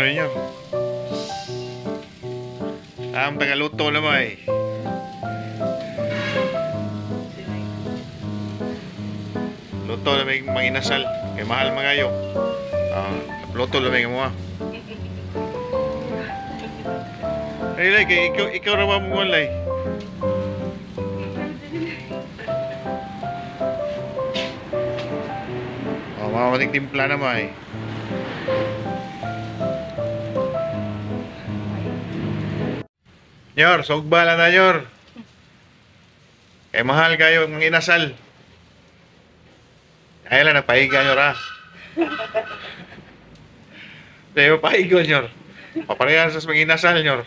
ninyo. Ang tagaluto naman eh. Luto na may manginasal. Kay mahal mga kayo. Luto na may mga. Ay, kay ikaw naman mo walay. Mga timpla naman eh. Nyor, sogbala na Nyor. Kay mahal kayo ng inasal. Ay lang, nagpahiga Nyor ha. Pero pahigo Nyor. Paparehan sa mga inasal Nyor.